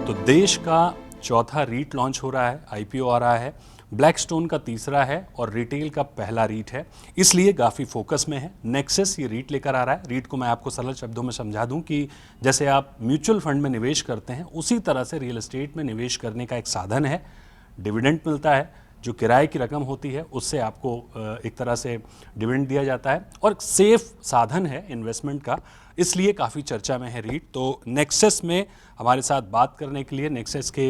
तो देश का चौथा रीट लॉन्च हो रहा है, आईपीओ आ रहा है, ब्लैकस्टोन का तीसरा है और रिटेल का पहला रीट है, इसलिए काफ़ी फोकस में है। नेक्सस ये रीट लेकर आ रहा है। रीट को मैं आपको सरल शब्दों में समझा दूं कि जैसे आप म्यूचुअल फंड में निवेश करते हैं, उसी तरह से रियल एस्टेट में निवेश करने का एक साधन है। डिविडेंड मिलता है, जो किराए की रकम होती है उससे आपको एक तरह से डिविडेंड दिया जाता है और सेफ साधन है इन्वेस्टमेंट का, इसलिए काफ़ी चर्चा में है रीट। तो नेक्सस में हमारे साथ बात करने के लिए नेक्सस के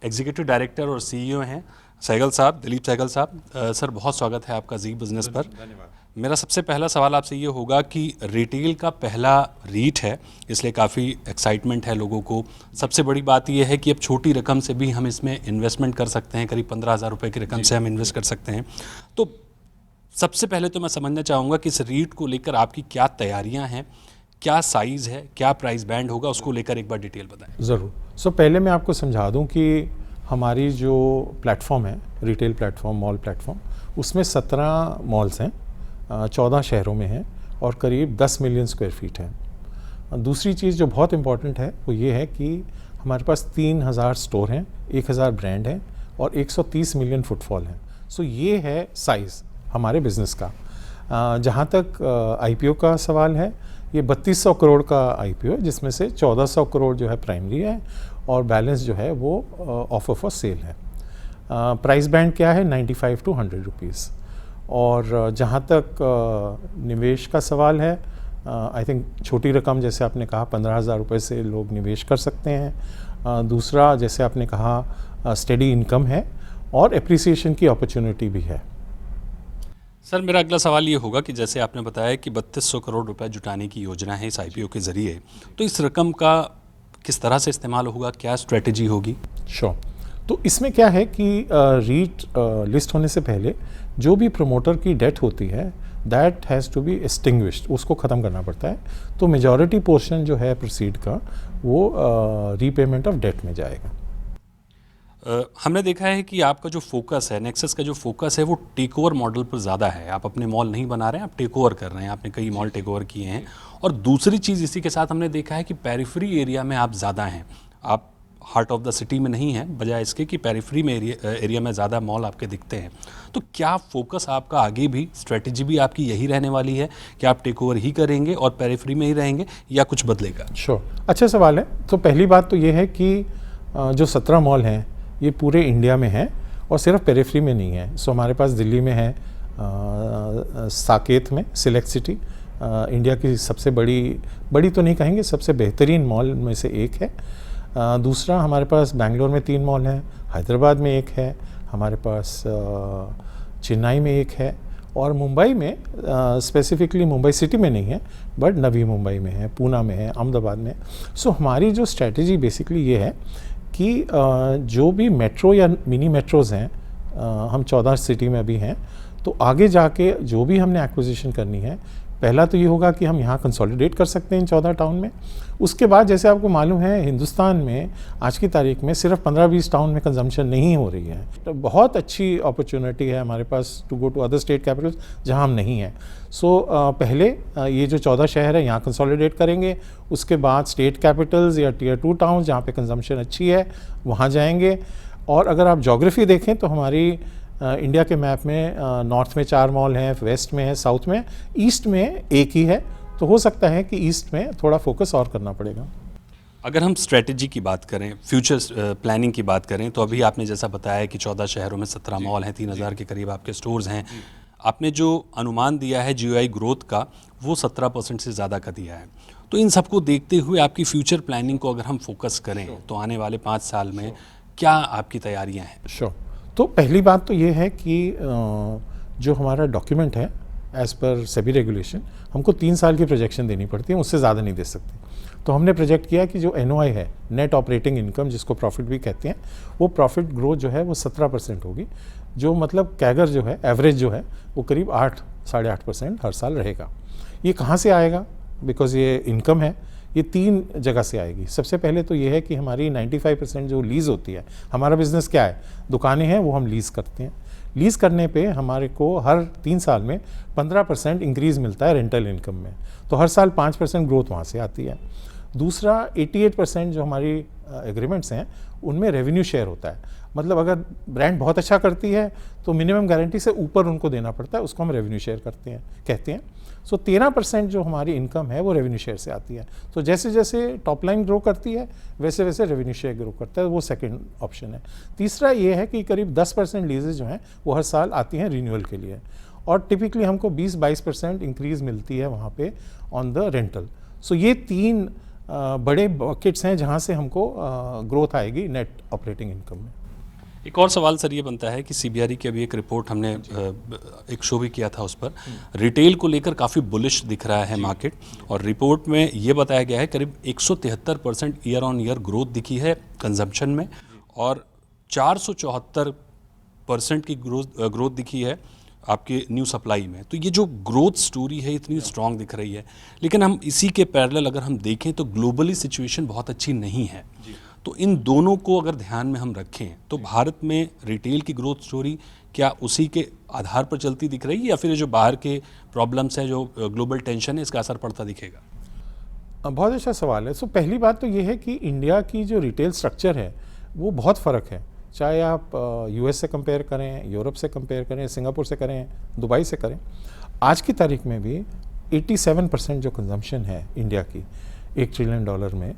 एग्जीक्यूटिव डायरेक्टर और सीईओ हैं सहगल साहब, दिलीप सहगल साहब। सर बहुत स्वागत है आपका जी बिजनेस पर। धन्यवाद। मेरा सबसे पहला सवाल आपसे ये होगा कि रिटेल का पहला रीट है, इसलिए काफ़ी एक्साइटमेंट है लोगों को। सबसे बड़ी बात ये है कि अब छोटी रकम से भी हम इसमें इन्वेस्टमेंट कर सकते हैं, करीब 15,000 रुपये की रकम से हम इन्वेस्ट कर सकते हैं। तो सबसे पहले तो मैं समझना चाहूँगा कि इस रीट को लेकर आपकी क्या तैयारियाँ हैं, क्या साइज़ है, क्या प्राइस बैंड होगा, उसको लेकर एक बार डिटेल बताएं। ज़रूर। पहले मैं आपको समझा दूं कि हमारी जो प्लेटफॉर्म है, रिटेल प्लेटफॉर्म, मॉल प्लेटफॉर्म, उसमें 17 मॉल्स हैं, 14 शहरों में हैं और करीब 10 मिलियन स्क्वायर फीट है। दूसरी चीज़ जो बहुत इम्पॉर्टेंट है वो ये है कि हमारे पास 3,000 स्टोर हैं, 1,000 ब्रांड हैं और 130 मिलियन फुटफॉल हैं। ये है साइज़ हमारे बिज़नेस का। जहाँ तक आईपीओ का सवाल है, ये 3200 करोड़ का आईपीओ है, जिसमें से 1400 करोड़ जो है प्राइमरी है और बैलेंस जो है वो ऑफर फॉर सेल है। प्राइस बैंड क्या है? 95 टू 100 रुपीज़। और जहाँ तक निवेश का सवाल है, आई थिंक छोटी रकम जैसे आपने कहा 15,000 रुपये से लोग निवेश कर सकते हैं। दूसरा जैसे आपने कहा स्टेडी इनकम है और एप्रिसिएशन की अपॉर्चुनिटी भी है। सर मेरा अगला सवाल ये होगा कि जैसे आपने बताया कि 3200 करोड़ रुपए जुटाने की योजना है इस आईपीओ के ज़रिए, तो इस रकम का किस तरह से इस्तेमाल होगा, क्या स्ट्रेटजी होगी? श्योर। तो इसमें क्या है कि रीट लिस्ट होने से पहले जो भी प्रमोटर की डेट होती है, that has to be extinguished, उसको ख़त्म करना पड़ता है। तो मेजॉरिटी पोर्शन जो है प्रोसीड का वो रीपेमेंट ऑफ डेट में जाएगा। हमने देखा है कि आपका जो फोकस है, नेक्सस का जो फोकस है, वो टेक ओवर मॉडल पर ज़्यादा है। आप अपने मॉल नहीं बना रहे हैं, आप टेक ओवर कर रहे हैं। आपने कई मॉल टेक ओवर किए हैं। और दूसरी चीज़ इसी के साथ हमने देखा है कि पेरिफेरी एरिया में आप ज़्यादा हैं, आप हार्ट ऑफ द सिटी में नहीं हैं, बजाय इसके कि पेरिफेरी में एरिया में ज़्यादा मॉल आपके दिखते हैं। तो क्या फोकस आपका आगे भी, स्ट्रेटजी भी आपकी यही रहने वाली है कि आप टेक ओवर ही करेंगे और पेरिफेरी में ही रहेंगे, या कुछ बदलेगा? श्योर, अच्छा सवाल है। तो पहली बात तो ये है कि जो 17 मॉल हैं ये पूरे इंडिया में है और सिर्फ पेरिफेरी में नहीं है। हमारे पास दिल्ली में है, साकेत में, सिलेक्ट सिटी, इंडिया की सबसे बड़ी तो नहीं कहेंगे, सबसे बेहतरीन मॉल में से एक है। दूसरा हमारे पास बेंगलोर में 3 मॉल हैं, हैदराबाद में एक है, हमारे पास चेन्नई में एक है और मुंबई में, स्पेसिफिकली मुंबई सिटी में नहीं है बट नवी मुंबई में है, पूना में है, अहमदाबाद में। हमारी जो स्ट्रेटजी बेसिकली ये है कि जो भी मेट्रो या मिनी मेट्रोज़ हैं, हम 14 सिटी में अभी हैं, तो आगे जाके जो भी हमने एक्विजिशन करनी है, पहला तो ये होगा कि हम यहाँ कंसोलिडेट कर सकते हैं इन 14 टाउन में। उसके बाद जैसे आपको मालूम है, हिंदुस्तान में आज की तारीख में सिर्फ 15-20 टाउन में कंजम्पशन नहीं हो रही है। तो बहुत अच्छी अपॉर्चुनिटी है हमारे पास to go to other state capitals जहाँ हम नहीं हैं। पहले ये जो 14 शहर है यहाँ कंसोलिडेट करेंगे, उसके बाद स्टेट कैपिटल्स या टियर 2 टाउन जहाँ पे कंजम्पशन अच्छी है वहाँ जाएंगे। और अगर आप जोग्राफी देखें तो हमारी इंडिया के मैप में नॉर्थ में 4 मॉल हैं, वेस्ट में है, साउथ में, ईस्ट में एक ही है। तो हो सकता है कि ईस्ट में थोड़ा फोकस और करना पड़ेगा। अगर हम स्ट्रेटजी की बात करें, फ्यूचर प्लानिंग की बात करें, तो अभी आपने जैसा बताया कि 14 शहरों में 17 मॉल हैं, 3,000 के करीब आपके स्टोर्स हैं। आपने जो अनुमान दिया है जीओआई ग्रोथ का, वो 17% से ज़्यादा का दिया है। तो इन सबको देखते हुए आपकी फ्यूचर प्लानिंग को अगर हम फोकस करें तो आने वाले 5 साल में क्या आपकी तैयारियाँ हैं? श्योर। तो पहली बात तो ये है कि जो हमारा डॉक्यूमेंट है, एज़ पर सेबी रेगुलेशन, हमको 3 साल की प्रोजेक्शन देनी पड़ती है, उससे ज़्यादा नहीं दे सकते। तो हमने प्रोजेक्ट किया कि जो एनओआई है, नेट ऑपरेटिंग इनकम, जिसको प्रॉफिट भी कहते हैं, वो प्रॉफिट ग्रोथ जो है वो 17% होगी। जो मतलब कैगर जो है, एवरेज जो है, वो करीब 8-8.5% हर साल रहेगा। ये कहाँ से आएगा? बिकॉज ये इनकम है, ये 3 जगह से आएगी। सबसे पहले तो ये है कि हमारी 95% जो लीज़ होती है, हमारा बिज़नेस क्या है, दुकानें हैं वो हम लीज़ करते हैं। लीज़ करने पे हमारे को हर 3 साल में 15% इंक्रीज़ मिलता है रेंटल इनकम में। तो हर साल 5% ग्रोथ वहाँ से आती है। दूसरा 88% जो हमारी एग्रीमेंट्स हैं उनमें रेवेन्यू शेयर होता है। मतलब अगर ब्रांड बहुत अच्छा करती है तो मिनिमम गारंटी से ऊपर उनको देना पड़ता है, उसको हम रेवेन्यू शेयर कहते हैं। सो 13% जो हमारी इनकम है वो रेवेन्यू शेयर से आती है। तो जैसे जैसे टॉप लाइन ग्रो करती है वैसे वैसे रेवेन्यू शेयर ग्रो करता है, वो सेकंड ऑप्शन है। तीसरा ये है कि करीब 10% लीजेज जो हैं वो हर साल आती हैं रिन्यूअल के लिए, और टिपिकली हमको 20-22% इंक्रीज मिलती है वहाँ पे ऑन द रेंटल। सो ये 3 बड़े बकेट्स हैं जहाँ से हमको ग्रोथ आएगी नेट ऑपरेटिंग इनकम में। एक और सवाल सर ये बनता है कि सीबीआरई की अभी एक रिपोर्ट हमने एक शो भी किया था, उस पर रिटेल को लेकर काफ़ी बुलिश दिख रहा है मार्केट, और रिपोर्ट में ये बताया गया है करीब 173% ईयर ऑन ईयर ग्रोथ दिखी है कंजम्पशन में, और 474% की ग्रोथ दिखी है आपके न्यू सप्लाई में। तो ये जो ग्रोथ स्टोरी है इतनी स्ट्रांग दिख रही है, लेकिन हम इसी के पैरेलल अगर हम देखें तो ग्लोबली सिचुएशन बहुत अच्छी नहीं है। तो इन दोनों को अगर ध्यान में हम रखें तो भारत में रिटेल की ग्रोथ स्टोरी क्या उसी के आधार पर चलती दिख रही है, या फिर जो बाहर के प्रॉब्लम्स हैं, जो ग्लोबल टेंशन है, इसका असर पड़ता दिखेगा? बहुत अच्छा सवाल है। सो पहली बात तो ये है कि इंडिया की जो रिटेल स्ट्रक्चर है वो बहुत फ़र्क है, चाहे आप यूएस से कंपेयर करें, यूरोप से कंपेयर करें, सिंगापुर से करें, दुबई से करें। आज की तारीख में भी 87% जो कंजम्पशन है इंडिया की $1 ट्रिलियन में,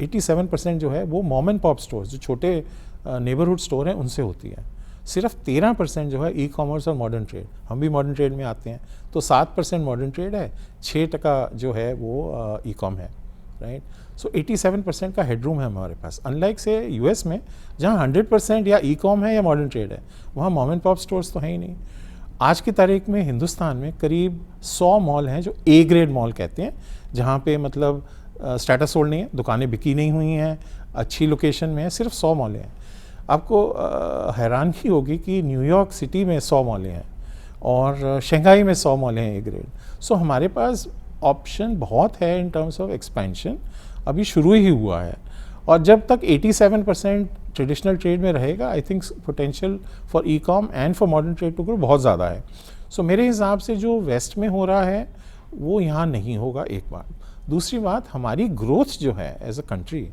87% जो है वो मॉम एंड पॉप स्टोर्स, जो छोटे नेबरहुड स्टोर हैं, उनसे होती है। सिर्फ 13% जो है ई कॉमर्स और मॉडर्न ट्रेड, हम भी मॉडर्न ट्रेड में आते हैं, तो 7% मॉडर्न ट्रेड है, 6% जो है वो ई कॉम है, राइट। सो 87% का हेडरूम है हमारे पास, अनलाइक से यूएस में जहाँ 100% या ई कॉम है या मॉडर्न ट्रेड है, वहाँ मॉम एंड पॉप स्टोर्स तो हैं ही नहीं। आज की तारीख में हिंदुस्तान में करीब 100 मॉल हैं जो ए ग्रेड मॉल कहते हैं, जहाँ पे मतलब स्टेटस होल्ड नहीं है, दुकानें बिकी नहीं हुई हैं, अच्छी लोकेशन में है, सिर्फ 100 मॉलें हैं। आपको हैरानगी होगी कि न्यूयॉर्क सिटी में 100 मॉलें हैं और शंघाई में 100 मॉलें हैं ए ग्रेड। सो हमारे पास ऑप्शन बहुत है इन टर्म्स ऑफ एक्सपेंशन, अभी शुरू ही हुआ है। और जब तक 87% ट्रेडिशनल ट्रेड में रहेगा, I think potential for e com and for modern trade to grow बहुत ज़्यादा है। सो मेरे हिसाब से जो वेस्ट में हो रहा है वो यहाँ नहीं होगा, एक बात। दूसरी बात, हमारी ग्रोथ जो है एज अ कंट्री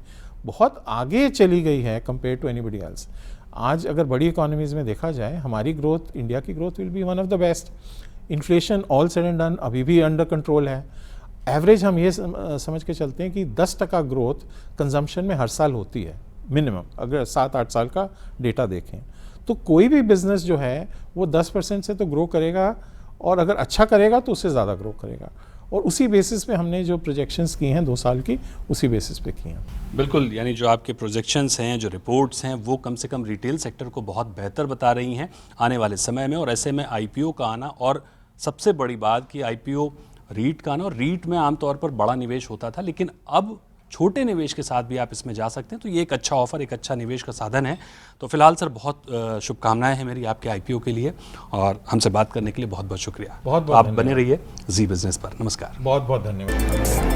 बहुत आगे चली गई है कंपेयर टू एनीबडी एल्स। आज अगर बड़ी इकोनॉमीज़ में देखा जाए, हमारी ग्रोथ, इंडिया की growth will be one of the best. Inflation all said and done अभी भी अंडर कंट्रोल है। एवरेज हम ये समझ के चलते हैं कि 10% ग्रोथ कंजम्पशन में हर साल होती है मिनिमम, अगर 7-8 साल का डेटा देखें। तो कोई भी बिजनेस जो है वो 10% से तो ग्रो करेगा, और अगर अच्छा करेगा तो उससे ज़्यादा ग्रो करेगा। और उसी बेसिस पे हमने जो प्रोजेक्शंस की हैं 2 साल की, उसी बेसिस पे की हैं। बिल्कुल, यानी जो आपके प्रोजेक्शंस हैं, जो रिपोर्ट्स हैं, वो कम से कम रिटेल सेक्टर को बहुत बेहतर बता रही हैं आने वाले समय में। और ऐसे में आईपीओ का आना, और सबसे बड़ी बात कि आईपीओ रीट का आना, और रीट में आमतौर पर बड़ा निवेश होता था, लेकिन अब छोटे निवेश के साथ भी आप इसमें जा सकते हैं। तो ये एक अच्छा ऑफर, एक अच्छा निवेश का साधन है। तो फिलहाल सर बहुत शुभकामनाएं हैं मेरी आपके आईपीओ के लिए, और हमसे बात करने के लिए बहुत बहुत शुक्रिया। बहुत बहुत आप बने रहिए जी बिजनेस पर। नमस्कार। बहुत बहुत धन्यवाद।